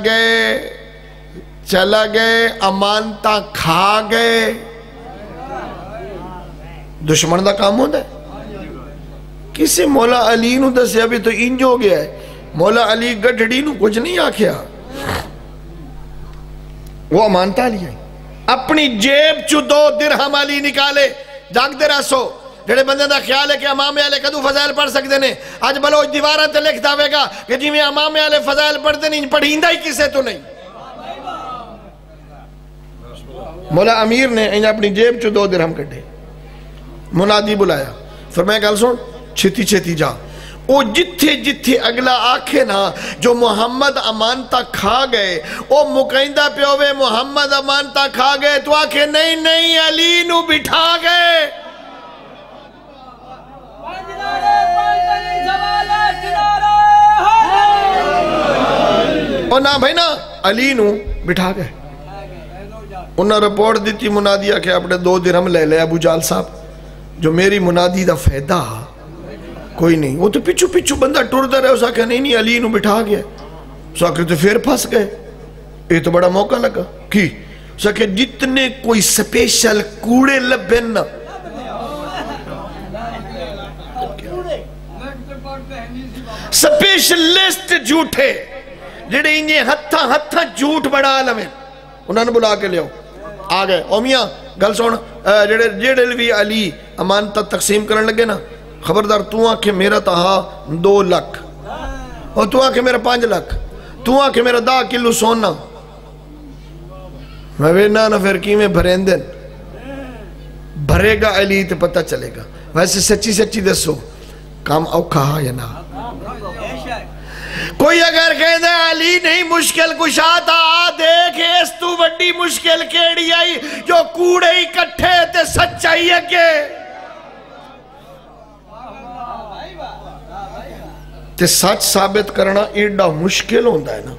گئے امانتا کھا گئے، دشمن دا کام ہوتا ہے۔ کسی مولا علی نو دسیا بھی تو انج ہو گیا ہے، مولا علی گڑھڑی نو کچھ نہیں آکھیا، وہ امانتا لیا اپنی جیب چو 2 درہم علی نکالے، جاگ دے رہا سو، جڑے بندے دا خیال ہے کہ امام علیہ کدو فضائل پڑھ سکتے نے، آج بلوچ دیوارہ تے لکھ داوے گا کہ جی میں امام علیہ فضائل پڑھتے نہیں، پڑھیندہ ہی کسے تو نہیں۔ مولا امیر نے انہیں اپنی جیب چو 2 درہم کٹے، منادی بلایا، فرمایا گل سن چھتی چھتی جا، او جتھے جتھے اگلا آکھے نا جو محمد امانتا کھا گئے، او مقیندہ پیوے محمد امانتا کھا گئے، تو آکھے نہیں نہیں علی نو بٹھا گئے، اور نہ بھائی نا علی نو بٹھا گئے انہاں رپورٹ دیتی منادیہ کہ اپنے 2 درہم لے لے ابو جال صاحب جو میری منادی دا فائدہ کوئی نہیں. وہ تو پچھو پچھو بندہ ٹردا رہے اسا کہ نہیں علی نو بٹھا گیا. اسا کہ تو پھر پھنس گئے. یہ تو بڑا موقع لگا کی اسا کہ جتنے کوئی سپیشل کوڑے لبن نا سپیشلسٹ جھوٹے جڑے انہیں ہتھا جھوٹ بڑھا لویں انہوں نے بلا کے لے آ گئے. او میاں گل سن جڑے بھی علی امانتہ تقسیم کرن لگے نا خبردار تو آنکھیں میرا تہا 2 لاکھ اور تو آنکھیں میرا 5 لاکھ تو آنکھیں میرا 10 کلو سونا میں وینا نا پھر کی میں بھرین دن بھرے گا علی تو پتہ چلے گا. ویسے سچی سچی دسو کام اوکھا یا نا کوئی اگر کہہ دے علی نہیں مشکل کشا تھا دیکھ اس تو بڑی مشکل کیڑی آئی جو کوڑے ہی کٹھے تے سچائی ہے کہ تے سچ ثابت کرنا ایڈا مشکل ہوندہ ہے نا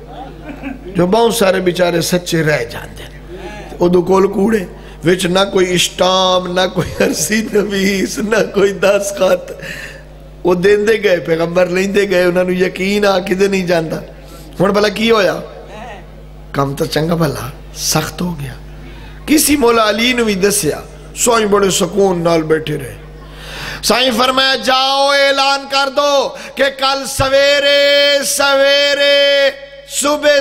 جو بہت سارے بیچارے سچے رہ جاندے ہیں. او دو کول کوڑے وچ نہ کوئی اشتام نہ کوئی عرصی نویس نہ کوئی دستخط وہ دین دے گئے پیغمبر لین دے گئے انہوں نے یقین آکدے نہیں جانتا. ہون بھلا کی ہویا کام تو چنگا بھلا سخت ہو گیا. کسی مولا علی نے بھی دسیا سوائیں بڑے سکون نال بیٹھے رہے. سائیں فرمایا جاؤ اعلان کر دو کہ کل سویرے صبح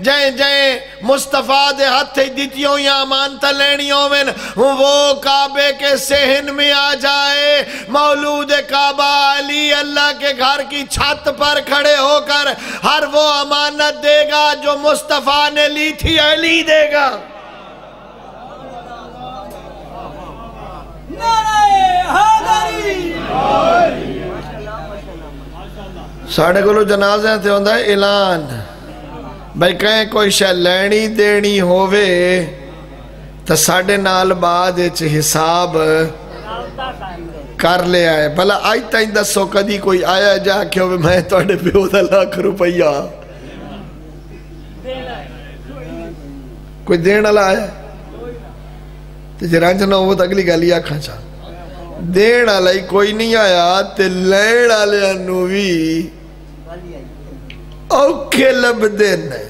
جائیں مصطفیٰ دے ہتھے دیتیوں یا امانتہ لینیوں میں وہ کعبے کے صحن میں آ جائے. مولود کعبہ علی اللہ کے گھر کی چھت پر کھڑے ہو کر ہر وہ امانت دے گا جو مصطفیٰ نے لی تھی علی دے گا. ساڑھے کو جنازے ہیں تھے ہوندہ ہے اعلان بھائی کہیں کوئی شاہ لینی دینی ہووے تا ساڑھے نال بعد اچھ حساب کر لے آئے. بھلا آئی تائیں دسو کدی کوئی آیا جا کے ہوئے میں توڑے پہ ہوتا ₹1,00,000 کوئی دین اللہ آیا تے جرانچنا وہ تا اگلی گالی آکھاں چاہ دین اللہ کوئی نہیں آیا تے لین اللہ انوی اوکھے لب دین ہے.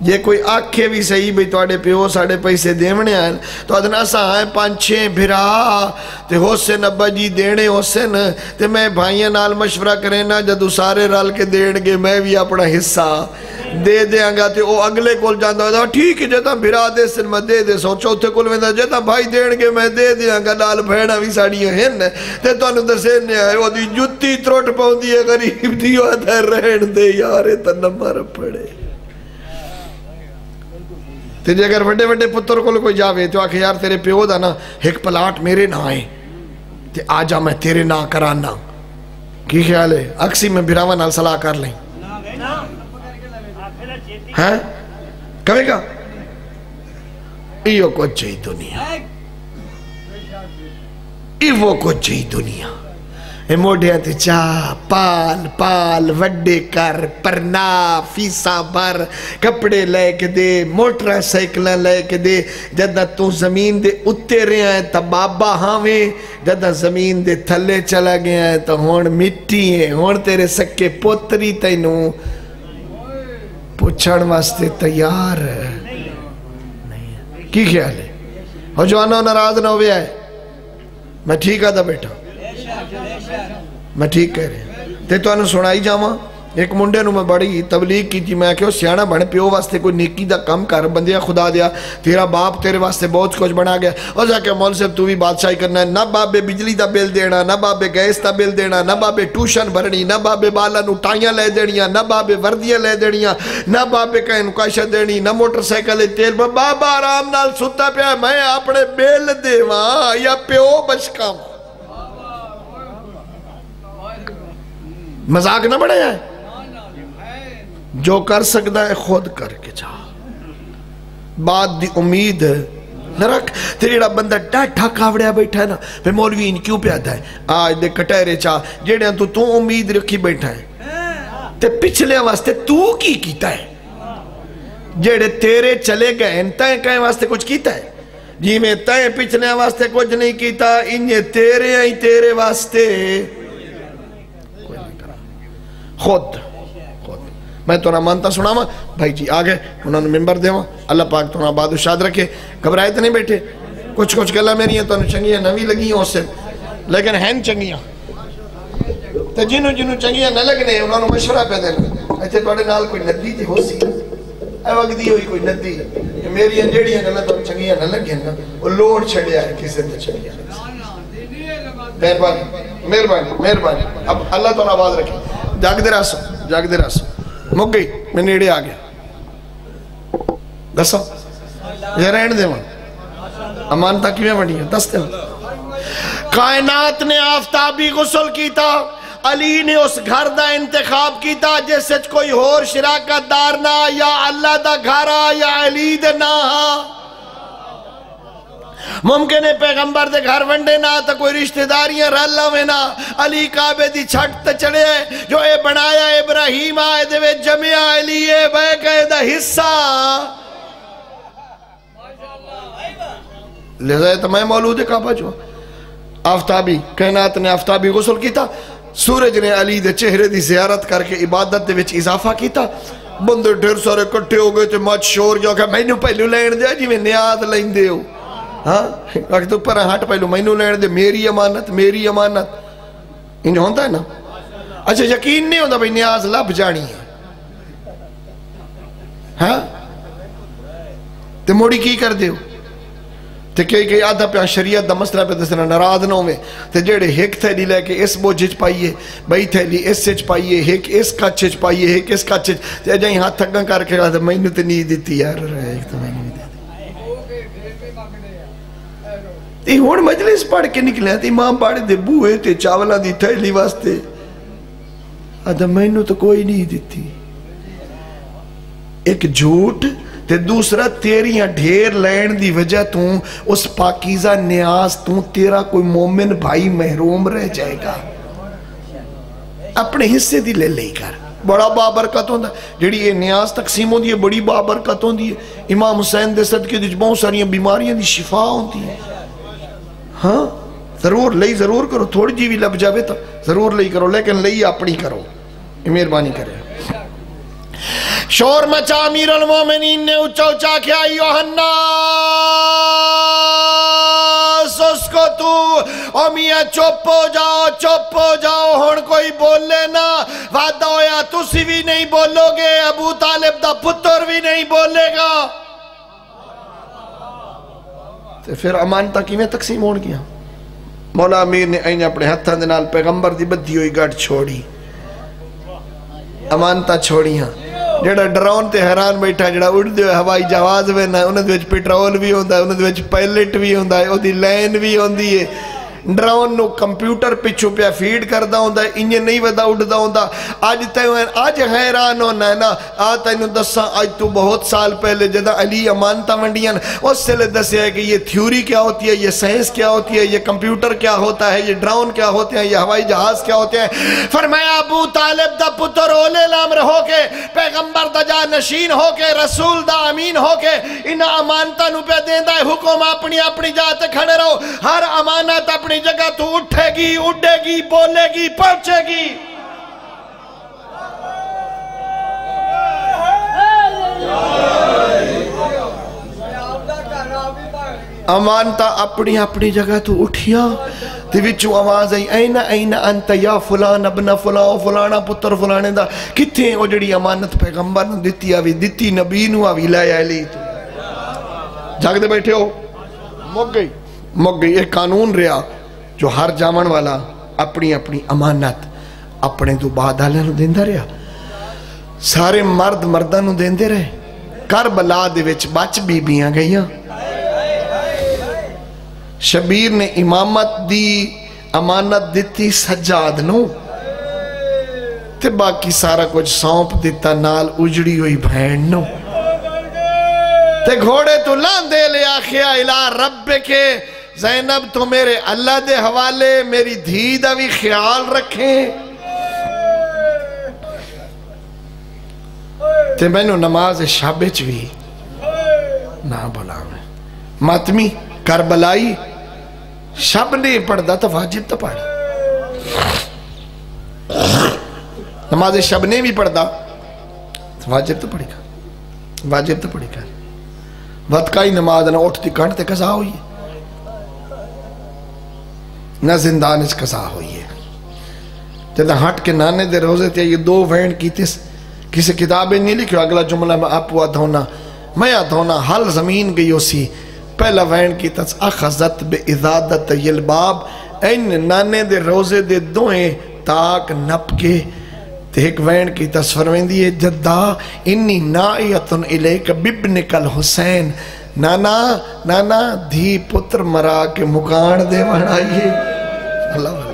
یہ کوئی آکھے بھی صحیح بھی توڑے پیو ساڑے پیسے دیونے آئیں تو ادنا سا آئیں 5-6 بھرا تے حسن ابا جی دینے حسن تے میں بھائیاں نال مشورہ کریں نا جدو سارے رال کے دین گے میں بھی اپنا حصہ دے دیاں گا تے او اگلے کول جاندہ ہوتا ٹھیک ہے جتا بھرا دے سن میں دے دے سو چوتھے کول میں جتا بھائی دین گے میں دے دیاں گا نال بھیڑا بھی ساڑیاں ہیں تے تو انہوں دے سینے آئے وہ دی جتی تروٹ پاؤں دی غریب دیو آدھا رہن دے یارے تا نمار پڑے. تے جے اگر وڈے وڈے پتر کو کوئی جاوے تو آکھے یار تیرے پیو دا نا ایک پلاٹ میرے نہ آئے تے آجا میں تیرے نہ کرانا کی خیال ہے اکسی میں بھراوہ نال صلاح کر لیں ہاں کبھی گا ایو کو چاہی دنیا ایو کو چاہی دنیا اے موڑیاں تے چاہ پال وڈے کر پرنا فیسا بھر کپڑے لے کے دے موٹرہ سائیکلہ لے کے دے جدہ تو زمین دے اتے رہے ہیں تا بابا ہاویں جدہ زمین دے تھلے چلا گیا ہے تا ہون مٹی ہے ہون تیرے سکے پوتری تینوں پوچھڑ واسطے تیار نہیں کی خیال ہے اور جو آنا ناراض نہ ہوئے آئے میں ٹھیک آدھا بیٹھا میں ٹھیک کہہ رہے ہیں تے تو انہوں سنائی جاواں ایک منڈے نو میں بڑی تبلیغ کی تھی میں کہ وہ سیانہ بڑھنے پیو واسطے کوئی نیکی دا کم کر بندیا خدا دیا تیرا باپ تیرے واسطے بہت کچھ بنا گیا اور جا کہ مول صاحب تو بھی بادشاہی کرنا ہے نہ باپ بجلی دا بل دینا نہ باپ گیس دا بل دینا نہ باپ ٹیوشن بھرنی نہ باپ بالا نو ٹائیاں لے دینیاں نہ باپ وردیاں لے دینیاں نہ باپ کا انکاشہ دینی نہ موٹر سائیکل تیل بابا آرام نال ستا پیا میں اپنے بیل دیواں یا پیو بچکاں مذاق نہ بڑھے ہے جو کر سکتا ہے خود کر کے جا بات دی امید نہ رکھ تیرا بندہ ڈاٹھا کاوڑیا بیٹھا ہے نا پھر مولوی ان کیوں پہ آتا ہے آج دے کٹیرے چاہ جیڑے تو امید رکھی بیٹھا ہے تے پچھلے واسطے تو کی کیتا ہے جیڑے تیرے چلے گئے تائیں کہیں واسطے کچھ کیتا ہے جی میں تائیں پچھلے واسطے کچھ نہیں کیتا انہیں تیرے ہیں تیرے واسطے کوئی نہیں کرا خود میں تو نہ مانتا سنا ماں بھائی جی آگئے انہوں نے ممبر دے اللہ پاک تو نہ بعد و شاد رکھے گھبرائے تو نہیں بیٹھے کچھ گلہ میری ہیں تو انہوں چنگیاں نوی لگی ہیں اس سے لیکن ہیں چنگیاں تو جنہوں چنگیاں نہ لگنے انہوں نے مشورہ پہ دینا اچھے توڑے نال کوئی ندی تھی ہو سی اے وقت دی ہوئی کوئی ندی میری انجیڑیاں نہ تو چنگیاں نہ لگیں نا وہ لوڑ چھڑیا ہے کسی نے چنگیاں مہربانی اب اللہ تو نہ باز رکھے جاگ دے راسو مک گئی میں نیڑے آ گیا دسو یہ رہن دے وہاں امانتہ کیویں بڑی ہے دس دے کائنات نے آفتابی غسل کیتا علی نے اس گھر دا انتخاب کیتا جیسے کوئی اور شراکت دار نہ یا اللہ دا گھرا یا علی دے نہ ممکن ہے پیغمبر دے گھر ونڈے نہ تا کوئی رشتہ داریاں رہلا میں نہ علی کعبے دی چھٹ تے چڑھے جو اے بنایا ابراہیم آئے دے وے جمعہ علی اے بے قید حصہ لہذا ہے تو میں مولود کعبہ جو آفتابی کائنات نے آفتابی غسل کیتا سورج نے علی دے چہرے دی زیارت کر کے عبادت دے وچ اضافہ کیتا بندے ڈھیر سارے کٹھے ہو گئے تھے مچ شور جو کہ میں نے پہلو لین دیا جی میں نیاد لین دے ہو ہاں اگر تو پر ہٹ پہلو میں نے لین دے میری امانت انہیں ہوتا ہے نا اچھا یقین نہیں ہوتا بھئی نیاز لب جانی ہے ہاں تے موڑی کی کر دے ہو تے کئی آدھا پہ شریعت دا مسئلہ پہ دسنا نرادنوں میں تے جیڑے ہیک تھیلی لے کے اس بوجھ پائیے بھئی تھیلی اس سچ پائیے ہیک اس کچھ پائیے ہیک اس کچھ تے جائیں ہاتھ تھکاں کر کے کہا تھا میں نے تے نہیں دیتی یار ایک تو میں نے دیتی تے ہون مجلس پڑھ کے نکلے ہیں تے امام پاڑے دے بوئے تے چاولا دی تھیلی واسطے آدھا میں نے تو کوئی نہیں دیتی ایک جھوٹ تے دوسرا تیریاں ڈھیر لین دی وجہ توں اس پاکیزہ نیاز توں تیرا کوئی مومن بھائی محروم رہ جائے گا اپنے حصے دی لے لے کر بڑا بابرکت ہوندہ جڑی یہ نیاز تقسیم ہوندی ہے بڑی بابرکت ہوندی ہے امام حسین دے صدقے دی بہت ساریاں بیماریاں دی شفا ہوندی ہے ہاں ضرور لئی ضرور کرو تھوڑی جی بھی لب جاوے تو ضرور لئی کرو لیکن لئی اپنی کرو مہربانی کرے شور مچا امیر المومنین نے اچھا اچھا کیا یوحنا اس کو تو او میاں چپ ہو جاؤ ہون کوئی بول لینا وعدہ ہویا تسی بھی نہیں بولو گے ابو طالب دا پتر بھی نہیں بولے گا تو پھر امانتہ کیویں تقسیم ہون گیا مولا امیر نے این اپنے ہتھاں دے نال پیغمبر دی بدھی ہوئی گھٹ چھوڑی امانتہ چھوڑی ہاں جڑا ڈرون تے حیران بیٹھا جڑا اڑ دے ہوائی جہاز میں نہ انہوں نے پیٹرول بھی ہوندہ ہے انہوں نے پائلٹ بھی ہوندہ ہے انہوں لین بھی ہوندی ہے ڈرون نو کمپیوٹر پچھو پیا فیڈ کردہ ہوندہ ہے انہیں نہیں ودا اڑدہ ہوندہ آج حیران ہونا ہے نا آتا انہوں دساں آج تو بہت سال پہلے جدہ علی امانتہ منڈیاں اس سے لے دسے ہے کہ یہ تھیوری کیا ہوتی ہے یہ سائنس کیا ہوتی ہے یہ کمپیوٹر کیا ہوتا ہے یہ ڈرون کیا ہوتے ہیں یہ ہوائی جہاز کیا ہوتے ہیں فرمایا ابو طالب دا پتر اولے لامر ہو کے پیغمبر دا جا نشین ہو کے رسول دا امین ہو کے انہا امانتہ نو پہ دیندہ ہے حکم اپنی جاتے کھڑے رہو ہر امانت اپنی جگہ تو اٹھے گی اڑے گی بولے گی پہنچے گی امانتہ اپنی جگہ تو اٹھیا تے وچوں آواز آئی این انت یا فلان ابن فلان فلانا پتر فلانے دا کتھے او جڑی امانت پیغمبر نو دیتی آوی دیتی نبی نو آوی لائے علی تو جاگ دے بیٹھے ہو مک گئی ایک قانون رہا جو ہر جامن والا اپنی امانت اپنے تو بعد آلے نو دیندہ رہا سارے مرد مردہ نو دیندے رہے کربلا دے وچ بچ بیبیاں گئیاں شبیر نے امامت دی امانت دیتی سجاد نو تے باقی سارا کچھ سونپ دیتا نال اجڑی ہوئی بہن نو تے گھوڑے تو لاندے لے آخیا الہ رب کے زینب تو میرے اللہ دے حوالے میری دھی دا بھی خیال رکھیں تے میں نو نماز شابچ بھی نہ بھلا میں ماتمی کربلائی شب نے پڑھ دا تو واجب تو پڑھ نماز شب نے بھی پڑھ دا واجب تو پڑھی گا واجب تو پڑھی گا وقت کا ہی نماز نہ اٹھتی کانٹ تے قضا ہوئی نہ زندان اس قضا ہوئی ہے جب ہٹ کے نانے دے روزے تے یہ دو وین کی تیس کسی کتابیں نہیں لکھو اگلا جملہ میں آپ ہوا دھونا میں دھونا حل زمین گئی اسی پہلا وین کی تس اخذت بے ازادت یلباب این نانے دے روزے دے دوئیں تاک نپ کے ایک وین کی تصور ویندی ہے جدہ انی نائیتن الیک ببنک الحسین نانا دھی پتر مرا کے مکان دے بڑھائیے اللہ